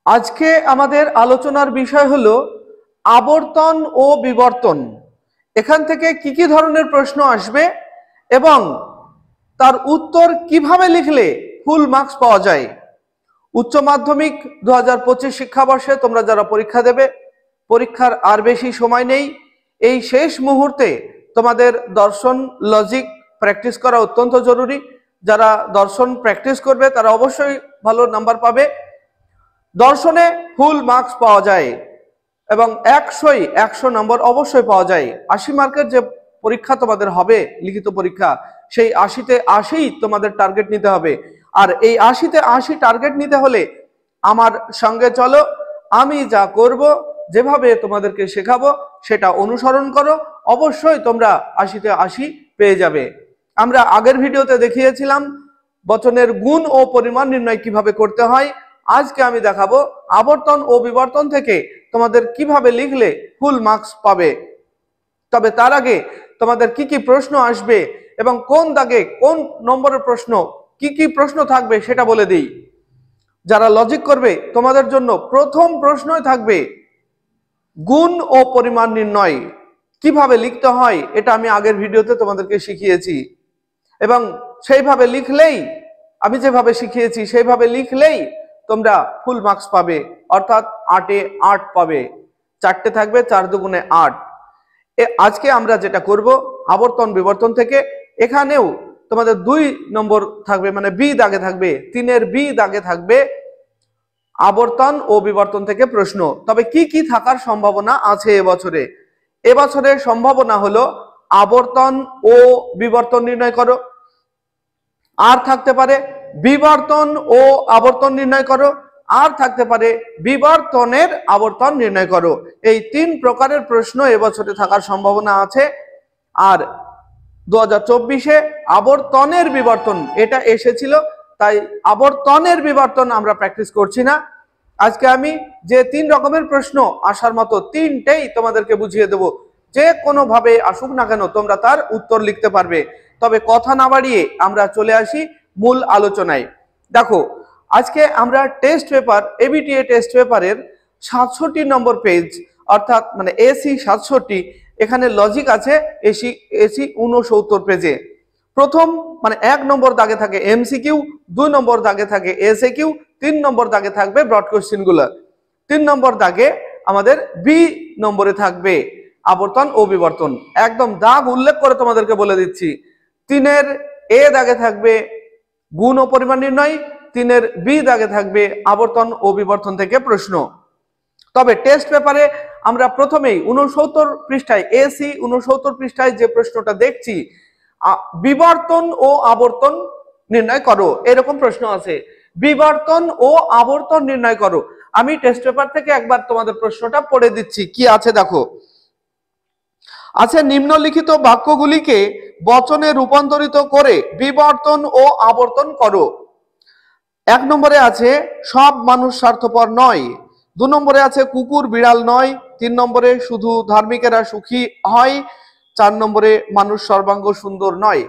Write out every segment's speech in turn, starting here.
আজকে আমাদের আলোচনার বিষয় হলো আবর্তন ও বিবর্তন। এখান থেকে কি কি ধরনের প্রশ্ন আসবে এবং তার উত্তর কিভাবে লিখলে ফুল মার্কস পাওয়া যায়। উচ্চ মাধ্যমিক 2025 শিক্ষাবর্ষে তোমরা যারা পরীক্ষা দেবে, পরীক্ষার আর বেশি সময় নেই। এই শেষ মুহূর্তে তোমাদের দর্শন লজিক প্র্যাকটিস করা অত্যন্ত জরুরি। যারা দর্শন প্র্যাকটিস করবে তারা অবশ্যই ভালো নাম্বার পাবে। দর্শনে ফুল মার্কস পাওয়া যায় এবং 100 নম্বর অবশ্যই পাওয়া যায়। 80 মার্কের যে পরীক্ষা তোমাদের হবে, লিখিত পরীক্ষা, সেই 80তে 80 তোমাদের টার্গেট নিতে হবে। আর এই 80তে 80 টার্গেট নিতে হলে আমার সঙ্গে চলো, আমি যা করব, যেভাবে তোমাদেরকে শেখাবো সেটা অনুসরণ করো, অবশ্যই তোমরা 80তে 80 পেয়ে যাবে। আমরা আগের ভিডিওতে দেখিয়েছিলাম বচনের গুণ ও পরিমাণ নির্ণয় কিভাবে করতে হয়। আজকে আমি দেখাবো আবর্তন ও বিবর্তন থেকে তোমাদের কিভাবে লিখলে ফুল মার্কস পাবে। তবে তার আগে তোমাদের কি কি প্রশ্ন আসবে এবং কোন দাগে কোন নম্বরের প্রশ্ন, কি কি প্রশ্ন থাকবে সেটা বলে দিই। যারা লজিক করবে তোমাদের জন্য প্রথম প্রশ্নই থাকবে গুণ ও পরিমাণ নির্ণয় কিভাবে লিখতে হয়। এটা আমি আগের ভিডিওতে তোমাদেরকে শিখিয়েছি এবং সেইভাবে লিখলেই, আমি যেভাবে শিখিয়েছি সেইভাবে লিখলেই তোমরা ফুল মার্কস পাবে, অর্থাৎ 8-এ 8 পাবে। 4টে থাকবে, 4 দুগুণে 8। আজকে আমরা যেটা করব আবর্তন বিবর্তন থেকে, এখানেও তোমাদের 2 নম্বর থাকবে, মানে বি দাগে থাকবে, 3-এর বি দাগে থাকবে আবর্তন ও বিবর্তন থেকে প্রশ্ন। তবে কি কি থাকার সম্ভাবনা আছে এবছরে? এবছরের সম্ভাবনা হলো আবর্তন ও বিবর্তন নির্ণয় করো, আর থাকতে পারে বিবর্তন ও আবর্তন নির্ণয় করো, আর থাকতে পারে বিবর্তনের আবর্তন নির্ণয় করো। এই 3 প্রকারের প্রশ্ন এবছরে থাকার সম্ভাবনা আছে। আর 2024-এ আবর্তনের বিবর্তন এটা এসেছিল, তাই আবর্তনের বিবর্তন আমরা প্র্যাকটিস করছি না। আজকে আমি যে 3 রকমের প্রশ্ন আসার মতো 3টেই তোমাদেরকে বুঝিয়ে দেব। যে কোনো ভাবে আসুক না কেন তোমরা তার উত্তর লিখতে পারবে। তবে কথা না বাড়িয়ে আমরা চলে আসি মূল আলোচনায়। দেখো, আজকে আমরা টেস্ট পেপার, এবিটিএ টেস্ট পেপারের 67 নম্বর পেজ, অর্থাৎ মানে এসি 67, এখানে লজিক আছে এসি 69 পেজে। প্রথম মানে 1 নম্বর দাগে থাকে এমসিকিউ, 2 নম্বর দাগে থাকে এসএকিউ, 3 নম্বর দাগে থাকবে ব্রড কোশ্চেন গুলো। 3 নম্বর দাগে আমাদের বি নম্বরে থাকবে আবর্তন ও বিবর্তন। একদম দাগ উল্লেখ করে তোমাদেরকে বলে দিচ্ছি, 3-এর এ দাগে থাকবে গুণ ও পরিমাণ নির্ণয়, 3-এর বি দাগে থাকবে আবর্তন ও বিবর্তন থেকে প্রশ্ন। তবে টেস্ট পেপারে আমরা প্রথমেই 69 পৃষ্ঠায়, এসি 69 পৃষ্ঠায় যে প্রশ্নটা দেখছি, বিবর্তন ও আবর্তন নির্ণয় করো, এরকম প্রশ্ন আছে। বিবর্তন ও আবর্তন নির্ণয় করো। আমি টেস্ট পেপার থেকে একবার তোমাদের প্রশ্নটা পড়ে দিচ্ছি, কি আছে দেখো। আছে নিম্নলিখিত বাক্যগুলিকে বচনে রূপান্তরিত করে বিবর্তন ও আবর্তন করো। 1 নম্বরে আছে সব মানুষ স্বার্থপর নয়, 2 নম্বরে আছে কুকুর বিড়াল নয়, 3 নম্বরে শুধু ধার্মিকেরা সুখী হয়, 4 নম্বরে মানুষ সর্বাঙ্গ সুন্দর নয়।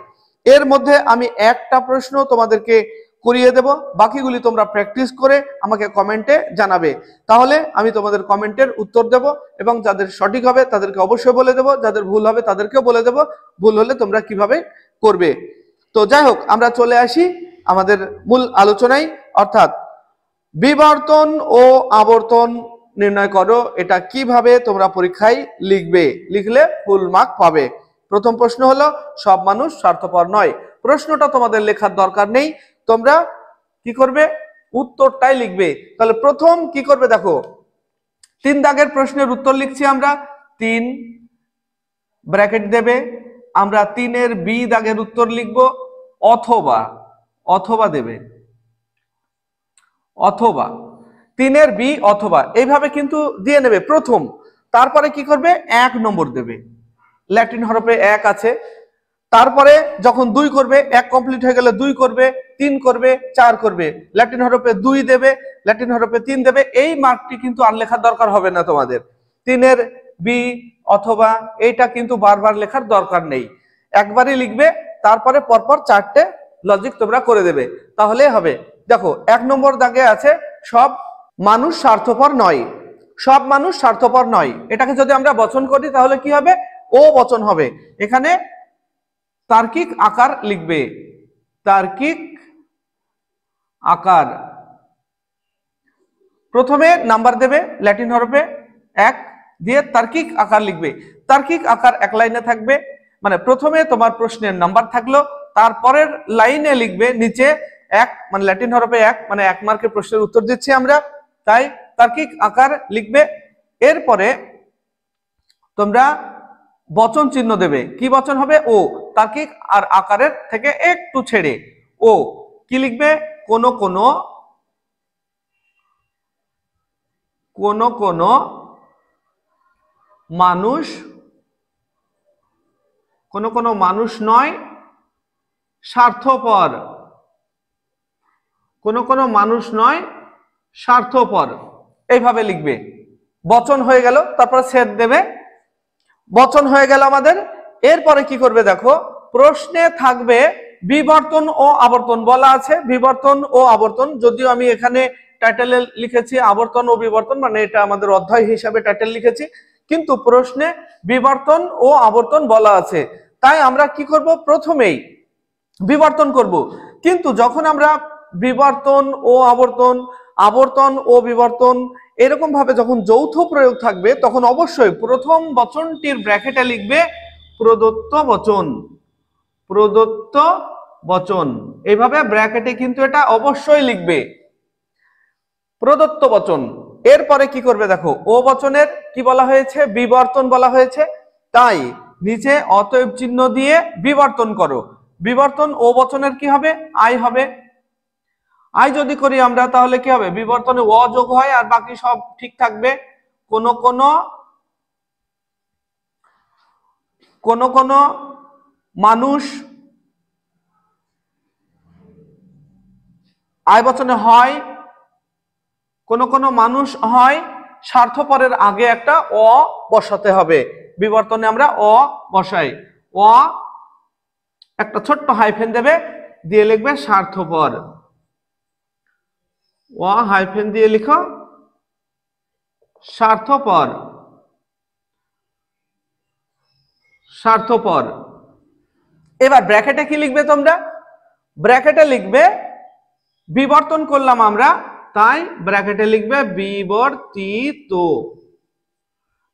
এর মধ্যে আমি একটা প্রশ্ন তোমাদেরকে করিয়ে দেব, বাকিগুলি তোমরা প্র্যাকটিস করে আমাকে কমেন্টে জানাবে। তাহলে আমি তোমাদের কমেন্টের উত্তর দেব এবং যাদের সঠিক হবে তাদেরকে অবশ্যই বলে দেব, যাদের ভুল হবে তাদেরকেও বলে দেব, ভুল হলে তোমরা কিভাবে করবে। তো যাই হোক, আমরা চলে আসি আমাদের মূল আলোচনায়, অর্থাৎ বিবর্তন ও আবর্তন নির্ণয় করো। এটা কিভাবে তোমরা পরীক্ষায় লিখবে, লিখলে ফুল মার্ক পাবে। প্রথম প্রশ্ন হলো সব মানুষ স্বার্থপর নয়। প্রশ্নটা তোমাদের লেখার দরকার নেই, তোমরা কি করবে, উত্তরটাই লিখবে। তাহলে প্রথম কি করবে দেখো, 3 দাগের প্রশ্নের উত্তর লিখছি আমরা, 3 ব্র্যাকেট দেবে, আমরা 3-এর বি দাগের উত্তর লিখব, অথবা, অথবা দেবে, অথবা 3-এর বি অথবা, এইভাবে কিন্তু দিয়ে নেবে প্রথম। তারপরে কি করবে, 1 নম্বর দেবে, ল্যাটিন হরফে 1 আছে। তারপরে যখন 2 করবে, 1 কমপ্লিট হয়ে গেলে 2 করবে, 3 করবে, 4 করবে, ল্যাটিন হরফে 2 দেবে, ল্যাটিন হরফে 3 দেবে। এই মার্কটি কিন্তু আর লেখার দরকার হবে না তোমাদের। 3-এর বি অথবা এইটা কিন্তু বারবার লেখার দরকার নেই, একবারই লিখবে। তারপরে পরপর 4টে লজিক তোমরা করে দেবে, তাহলে হবে। দেখো 1 নম্বর দাগে আছে সব মানুষ স্বার্থপর নয়, সব মানুষ স্বার্থপর নয়। এটাকে যদি আমরা বচন করি তাহলে কি হবে? ও বচন হবে। এখানে তার্কিক আকার লিখবে, তার্কিক আকার। প্রথমে নাম্বার দেবে ল্যাটিন হরফে 1 দিয়ে তার্কিক আকার লিখবে। তার্কিক আকার এক লাইনে থাকবে, মানে প্রথমে তোমার প্রশ্নের নাম্বার থাকলো, তারপরের লাইনে লিখবে নিচে 1, মানে ল্যাটিন হরফে 1, মানে 1 মার্কের প্রশ্নের উত্তর দিচ্ছি আমরা, তাই তার্কিক আকার লিখবে। এরপরে তোমরা বচন চিহ্ন দেবে। কি বচন হবে? ও। তার্কিক আর আকারের থেকে একটু ছেড়ে ও। কি লিখবে? কোন কোন মানুষ, কোন মানুষ নয় স্বার্থপর, কোন মানুষ নয় স্বার্থপর, এইভাবে লিখবে। বচন হয়ে গেল, তারপর ছেদ দেবে। বচন হয়ে গেল আমাদের। এরপরে কি করবে দেখো, প্রশ্নে থাকবে বিবর্তন ও আবর্তন বলা আছে। বিবর্তন ও আবর্তন, যদিও আমি এখানে টাইটেলে লিখেছি আবর্তন ও বিবর্তন, মানে এটা আমাদের অধ্যায় হিসাবে টাইটেল লিখেছি, কিন্তু প্রশ্নে বিবর্তন ও আবর্তন বলা আছে। তাই আমরা কি করব? প্রথমেই বিবর্তন করব। কিন্তু যখন আমরা বিবর্তন ও আবর্তন, আবর্তন ও বিবর্তন এরকম ভাবে যখন যৌথ প্রয়োগ থাকবে, তখন অবশ্যই প্রথম বচনটির ব্র্যাকেটে লিখবে প্রদত্ত বচন, প্রদত্ত বচন। এইভাবে ব্র্যাকেটে কিন্তু এটা অবশ্যই লিখবে, প্রদত্ত বচন। এরপরে কি করবে দেখো, ও বচনের কি বলা হয়েছে? বিবর্তন বলা হয়েছে, তাই নিচে অতএব চিহ্ন দিয়ে বিবর্তন করো। বিবর্তন ও বচনের কি হবে? আই হবে। আই যদি করি আমরা তাহলে কি হবে? বিবর্তনে অ যোগ হয় আর বাকি সব ঠিক থাকবে। কোন কোন মানুষ আই বচনে হয়, কোন মানুষ হয়, স্বার্থপরের আগে একটা অ বসাতে হবে। বিবর্তনে আমরা অ বসাই, অ একটা ছোট্ট হাইফেন দেবে, দিয়ে লিখবে স্বার্থপর। অ হাইফেন দিয়ে লিখো স্বার্থপর, স্বার্থপর। এবার ব্র্যাকেটে কি লিখবে তোমরা? ব্র্যাকেটে লিখবে, বিবর্তন করলাম আমরা, তাই ব্র্যাকেটে লিখবে বিবর্তিত।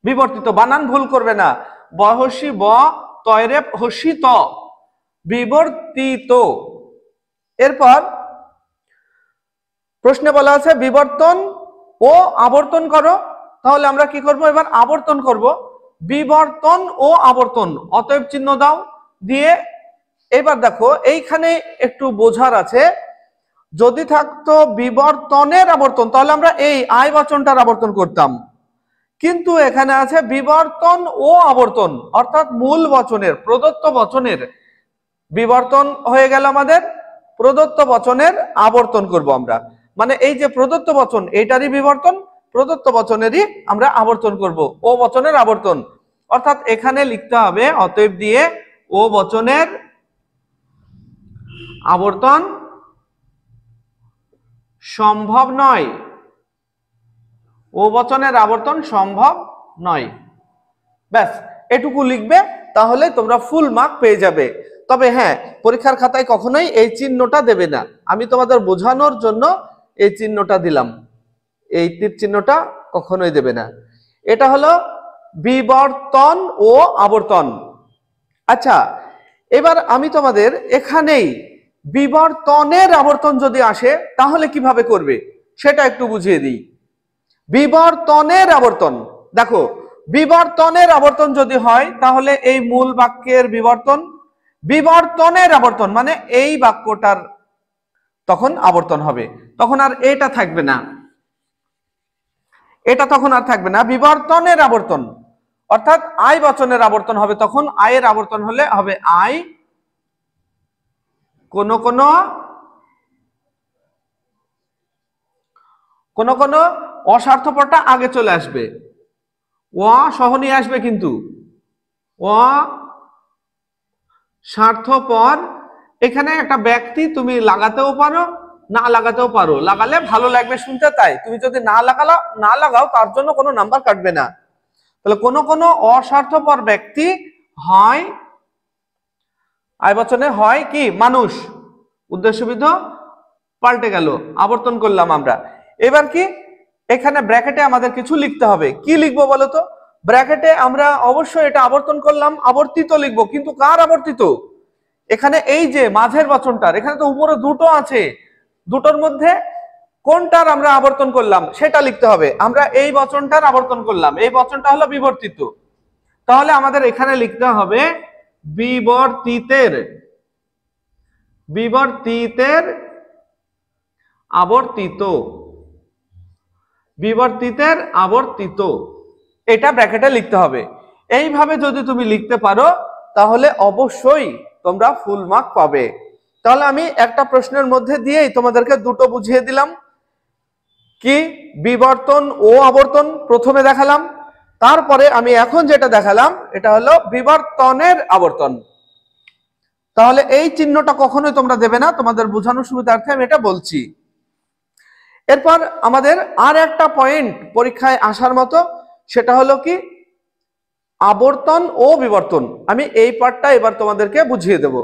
বিবর্তিত, বানান ভুল করবে না। বহসি ব, তয়রে হসি ত, বিবর্তিত। এরপর প্রশ্নে বলা আছে বিবর্তন ও আবর্তন করো। তাহলে আমরা কি করব? এবার আবর্তন করব। বিবর্তন ও আবর্তন, অতএব চিহ্ন দাও দিয়ে। এবার দেখো এইখানে একটু বোঝার আছে, যদি থাকতো বিবর্তনের আবর্তন তাহলে আমরা এই আই বচনটার আবর্তন করতাম, কিন্তু এখানে আছে বিবর্তন ও আবর্তন, অর্থাৎ মূল বচনের, প্রদত্ত বচনের বিবর্তন হয়ে গেল আমাদের, প্রদত্ত বচনের আবর্তন করব আমরা। মানে এই যে প্রদত্ত বচন, এইটারই বিবর্তন, প্রদত্ত বচনেরই আমরা আবর্তন করব, ও বচনের আবর্তন। অর্থাৎ এখানে লিখতে হবে অতএব দিয়ে ও বচনের আবর্তন সম্ভব নয়, ও বচনের আবর্তন সম্ভব নয়। ব্যাস এটুকু লিখবে, তাহলে তোমরা ফুল মার্ক পেয়ে যাবে। তবে হ্যাঁ, পরীক্ষার খাতায় কখনোই এই চিহ্নটা দেবে না, আমি তোমাদের বোঝানোর জন্য এই চিহ্নটা দিলাম, এই তীর চিহ্নটা কখনোই দেবে না। এটা হলো বিবর্তন ও আবর্তন। আচ্ছা, এবার আমি তোমাদের এখানেই বিবর্তনের আবর্তন যদি আসে তাহলে কিভাবে করবে সেটা একটু বুঝিয়ে দিই। বিবর্তনের আবর্তন, দেখো বিবর্তনের আবর্তন যদি হয় তাহলে এই মূল বাক্যের বিবর্তন, বিবর্তনের আবর্তন মানে এই বাক্যটার তখন আবর্তন হবে, তখন আর এটা থাকবে না, এটা তখন আর থাকবে না। বিবর্তনের আবর্তন অর্থাৎ আই বচনের আবর্তন হবে, তখন আয়ের আবর্তন হলে হবে আই কোন কোন অস্বার্থপরটা আগে চলে আসবে, অ সহ নিয়ে আসবে, কিন্তু অ স্বার্থপর এখানে একটা ব্যক্তি তুমি লাগাতেও পারো, না লাগাতেও পারো, লাগালে ভালো লাগবে শুনতে, তাই তুমি যদি না লাগাও তার জন্য কোনো নাম্বার কাটবে না। তাহলে কোন কোন অস্বার্থপর ব্যক্তি হয় আই বচনে হয় কি মানুষ, উদ্দেশ্যবিধ পাল্টে গেল, আবর্তন করলাম আমরা। এবার কি এখানে ব্র্যাকেটে আমাদের কিছু লিখতে হবে, কি লিখবো বলো তো? ব্র্যাকেটে আমরা অবশ্যই এটা আবর্তন করলাম, আবর্তিত লিখবো, কিন্তু কার আবর্তিত? এখানে এই যে মাঝের বচনটার, এখানে তো উপরে দুটো আছে, দুটোর মধ্যে কোনটার আমরা আবর্তন করলাম সেটা লিখতে হবে। আমরা এই বচনটার আবর্তন করলাম, এই বচনটা হলো বিবর্তিত, তাহলে আমাদের এখানে লিখতে হবে বিবর্তিতের, বিবর্তিতের আবর্তিত, বিবর্তিতের আবর্তিত, এটা ব্র্যাকেটে লিখতে হবে। এইভাবে যদি তুমি লিখতে পারো তাহলে অবশ্যই তোমরা ফুল মার্ক পাবে। তাহলে আমি একটা প্রশ্নের মধ্যে দিয়েই তোমাদেরকে দুটো বুঝিয়ে দিলাম, কি বিবর্তন ও আবর্তন প্রথমে দেখালাম, তারপরে আমি এখন যেটা দেখালাম এটা হলো বিবর্তনের আবর্তন। তাহলে এই চিহ্নটা কখনোই তোমরা দেবে না, তোমাদের বোঝানোর সুবিধার্থে আমি এটা বলছি। এরপর আমাদের আর একটা পয়েন্ট পরীক্ষায় আসার মতো, সেটা হলো কি আবর্তন ও বিবর্তন। আমি এই পার্টটা এবার তোমাদেরকে বুঝিয়ে দেব।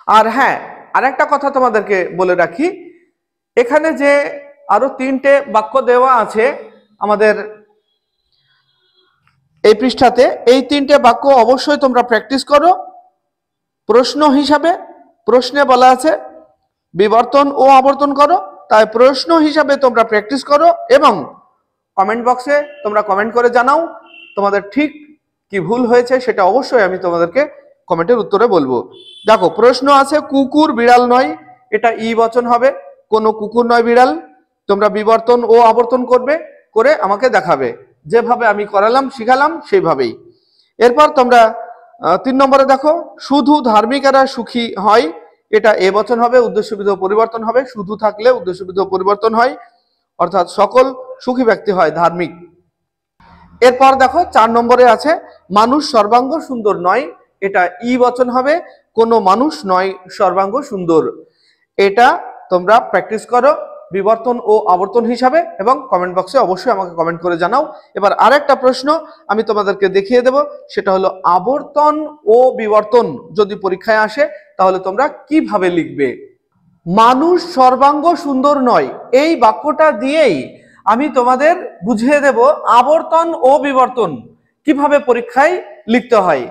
আর হ্যাঁ, আরেকটা কথা তোমাদেরকে বলে রাখি, এখানে যে আরো 3টে বাক্য দেওয়া আছে আমাদের এই পৃষ্ঠাতে, এই 3টে বাক্য অবশ্যই তোমরা প্র্যাকটিস করো প্রশ্ন হিসাবে। প্রশ্নে বলা আছে বিবর্তন ও আবর্তন করো, তাই প্রশ্ন হিসাবে তোমরা প্র্যাকটিস করো এবং কমেন্ট বক্সে তোমরা কমেন্ট করে জানাও তোমাদের ঠিক কি ভুল হয়েছে, সেটা অবশ্যই আমি তোমাদেরকে কমেন্টের উত্তরে বলবো। দেখো প্রশ্ন আছে কুকুর বিড়াল নয়, এটা ই বচন হবে, কোনো কুকুর নয় বিড়াল। তোমরা বিবর্তন ও আবর্তন করবে, করে আমাকে দেখাবে, যেভাবে আমি করালাম শিখালাম সেইভাবেই। এরপর তোমরা 3 নম্বরে দেখো শুধু ধার্মিকেরা সুখী হয়, এটা এ বচন হবে, উদ্দেশ্যবিধ পরিবর্তন হবে, শুধু থাকলে উদ্দেশ্যবিধ পরিবর্তন হয়, অর্থাৎ সকল সুখী ব্যক্তি হয় ধার্মিক। এরপর দেখো 4 নম্বরে আছে মানুষ সর্বাঙ্গ সুন্দর নয়, এটা ই বচন হবে, কোনো মানুষ নয় সর্বাঙ্গ সুন্দর। এটা তোমরা প্র্যাকটিস করো বিবর্তন ও আবর্তন হিসাবে এবং কমেন্ট বক্সে অবশ্যই আমাকে কমেন্ট করে জানাও। এবার আরেকটা প্রশ্ন আমি তোমাদেরকে দেখিয়ে দেব, সেটা হলো আবর্তন ও বিবর্তন যদি পরীক্ষায় আসে তাহলে তোমরা কিভাবে লিখবে। মানুষ সর্বাঙ্গ সুন্দর নয়, এই বাক্যটা দিয়েই আমি তোমাদের বুঝিয়ে দেব আবর্তন ও বিবর্তন কিভাবে পরীক্ষায় লিখতে হয়।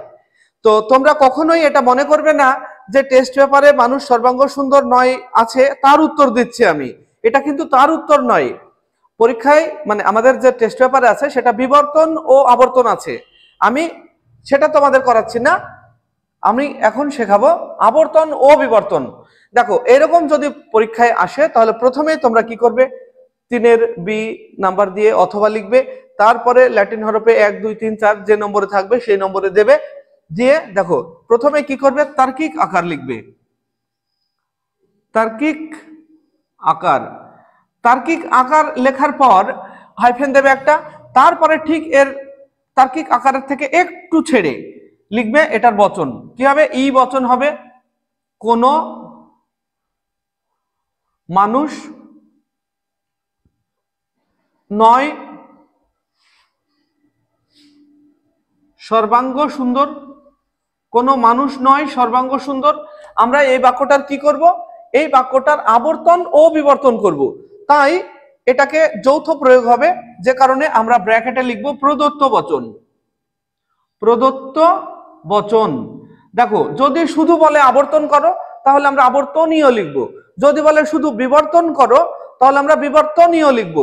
তো তোমরা কখনোই এটা মনে করবে না যে টেস্ট পেপারে মানুষ সর্বাঙ্গ সুন্দর নয় আছে তার উত্তর দিচ্ছি আমি, এটা কিন্তু তার উত্তর নয়। পরীক্ষায় মানে আমাদের যে টেস্ট পেপারে আছে সেটা বিবর্তন ও আবর্তন আছে, আমি সেটা তোমাদের করাচ্ছি না, আমি এখন শেখাবো আবর্তন ও বিবর্তন। দেখো এরকম যদি পরীক্ষায় আসে তাহলে প্রথমেই তোমরা কি করবে, 3-এর বি নাম্বার দিয়ে অথবা লিখবে, তারপরে ল্যাটিন হরফে 1 2 3 4 যে নম্বরে থাকবে সেই নম্বরে দেবে, দিয়ে দেখো প্রথমে কি করবে তার্কিক আকার লিখবে, তার্কিক আকার, তার্কিক আকার লেখার পর হাইফেন দেবে একটা, তারপরে ঠিক এর তার্কিক আকারের থেকে একটু ছেড়ে লিখবে এটার বচন, কি হবে ই বচন হবে, কোন মানুষ নয় সর্বাঙ্গ সুন্দর, কোনো মানুষ নয় সর্বাঙ্গ সুন্দর। আমরা এই বাক্যটার কি করব, এই বাক্যটার আবর্তন ও বিবর্তন করব, তাই এটাকে যৌথ প্রয়োগ হবে, যে কারণে আমরা ব্র্যাকেটে লিখব প্রদত্ত বচন, প্রদত্ত বচন। দেখো যদি শুধু বলে আবর্তন করো তাহলে আমরা আবর্তনীয় লিখব, যদি বলে শুধু বিবর্তন করো তাহলে আমরা বিবর্তনীয় লিখব,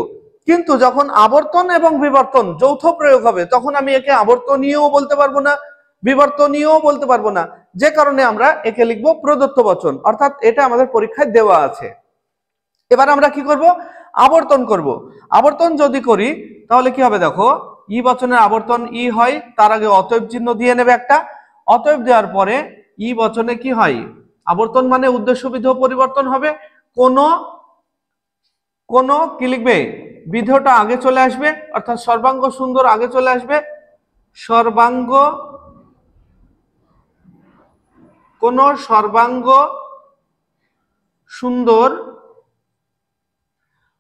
কিন্তু যখন আবর্তন এবং বিবর্তন যৌথ প্রয়োগ হবে তখন আমি একে আবর্তনীয়ও বলতে পারবো না বিবর্তনীয়ও বলতে পারবো না, যে কারণে আমরা একে লিখব প্রদত্ত বচন, অর্থাৎ এটা আমাদের পরীক্ষায় দেওয়া আছে। এবার আমরা কি করব, আবর্তন করব। আবর্তন যদি করি তাহলে কি হবে, দেখো ই বচনের আবর্তন ই হয়, তার আগে অতএব চিহ্ন দিয়ে নেবে একটা, অতএব দেওয়ার পরে ই বচনে কি হয়, আবর্তন মানে উদ্দেশ্যবিধ পরিবর্তন হবে, কোন কোন কি লিখবে, বিধটা আগে চলে আসবে, অর্থাৎ সর্বাঙ্গ সুন্দর আগে চলে আসবে, সর্বাঙ্গ, কোন সর্বাঙ্গ সুন্দর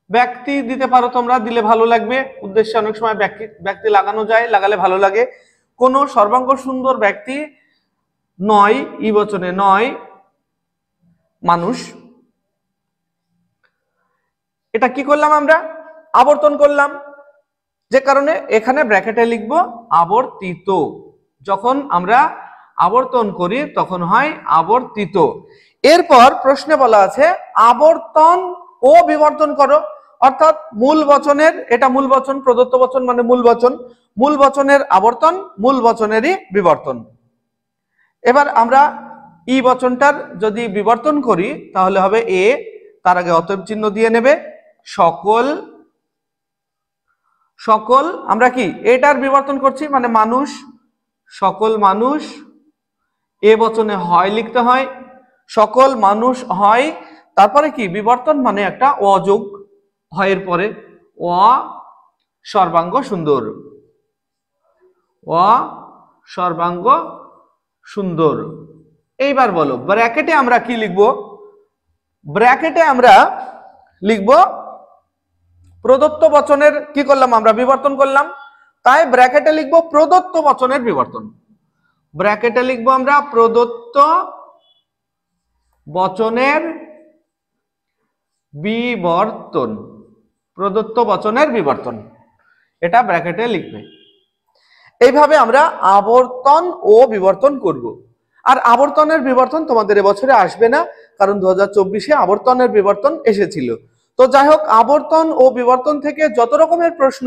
ব্যক্তি দিতে পারো তোমরা, দিলে ভালো লাগবে। উদ্দেশ্যে অনেক সময় ব্যক্তি লাগানো যায়, লাগালে ভালো লাগে। কোন সর্বাঙ্গ সুন্দর ব্যক্তি নয়, ই বচনে নয় মানুষ। এটা কি করলাম আমরা? আবর্তন করলাম, যে কারণে এখানে ব্র্যাকেটে লিখবো আবর্তিত। যখন আমরা আবর্তন করি তখন হয় আবর্তিত। এরপর প্রশ্নে বলা আছে আবর্তন ও বিবর্তন করো, অর্থাৎ মূল বচনের, এটা মূল বচন, প্রদত্ত বচন মানে মূল বচন, মূল বচনের আবর্তন, মূল বচনেরই বিবর্তন। এবার আমরা ই বচনটার যদি বিবর্তন করি তাহলে হবে এ, তার আগে অতএব চিহ্ন দিয়ে নেবে, সকল। সকল আমরা কি এটার বিবর্তন করছি মানে মানুষ, সকল মানুষ। এ বচনে হয় লিখতে হয়, সকল মানুষ হয়। তারপরে কি বিবর্তন মানে একটা অযোগ, হয়ের পরে অ সর্বাঙ্গ সুন্দর, অ সর্বাঙ্গ সুন্দর। এইবার বলো ব্র্যাকেটে আমরা কি লিখব? ব্র্যাকেটে আমরা লিখব প্রদত্ত বচনের কি করলাম আমরা? বিবর্তন করলাম, তাই ব্র্যাকেটে লিখব প্রদত্ত বচনের বিবর্তন। ব্র্যাকেটে লিখব আমরা প্রদত্ত বচনের বিবর্তন, প্রদত্ত বচনের বিবর্তন, এটা ব্র্যাকেটে লিখবে। এইভাবে আমরা আবর্তন ও বিবর্তন করব। আর আবর্তনের বিবর্তন তোমাদের এবছরে আসবে না, কারণ 2024-এ আবর্তনের বিবর্তন এসেছিল। তো যাই হোক, আবর্তন ও বিবর্তন থেকে যত রকমের প্রশ্ন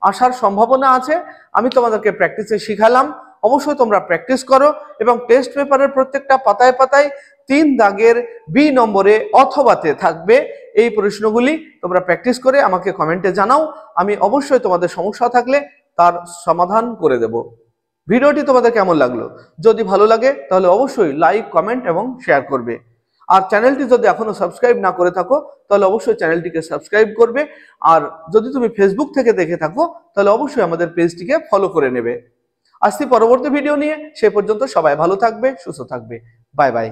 আসার সম্ভাবনা আছে আমি তোমাদেরকে প্র্যাকটিসে শিখালাম। অবশ্যই তোমরা প্র্যাকটিস করো এবং টেস্ট পেপারের প্রত্যেকটা পাতায় পাতায় 3 দাগের বি নম্বরে অথবাতে থাকবে এই প্রশ্নগুলি। তোমরা প্র্যাকটিস করে আমাকে কমেন্টে জানাও, আমি অবশ্যই তোমাদের সমস্যা থাকলে তার সমাধান করে দেব। ভিডিওটি তোমাদের কেমন লাগলো? যদি ভালো লাগে তাহলে অবশ্যই লাইক, কমেন্ট এবং শেয়ার করবে। আর চ্যানেলটি যদি এখনো সাবস্ক্রাইব না করে থাকো তাহলে অবশ্যই চ্যানেলটিকে সাবস্ক্রাইব করবে। আর যদি তুমি ফেসবুক থেকে দেখে থাকো তাহলে অবশ্যই আমাদের পেজটিকে ফলো করে নেবে। আসছি পরবর্তী ভিডিও নিয়ে, সে পর্যন্ত সবাই ভালো থাকবে, সুস্থ থাকবে। Bye bye.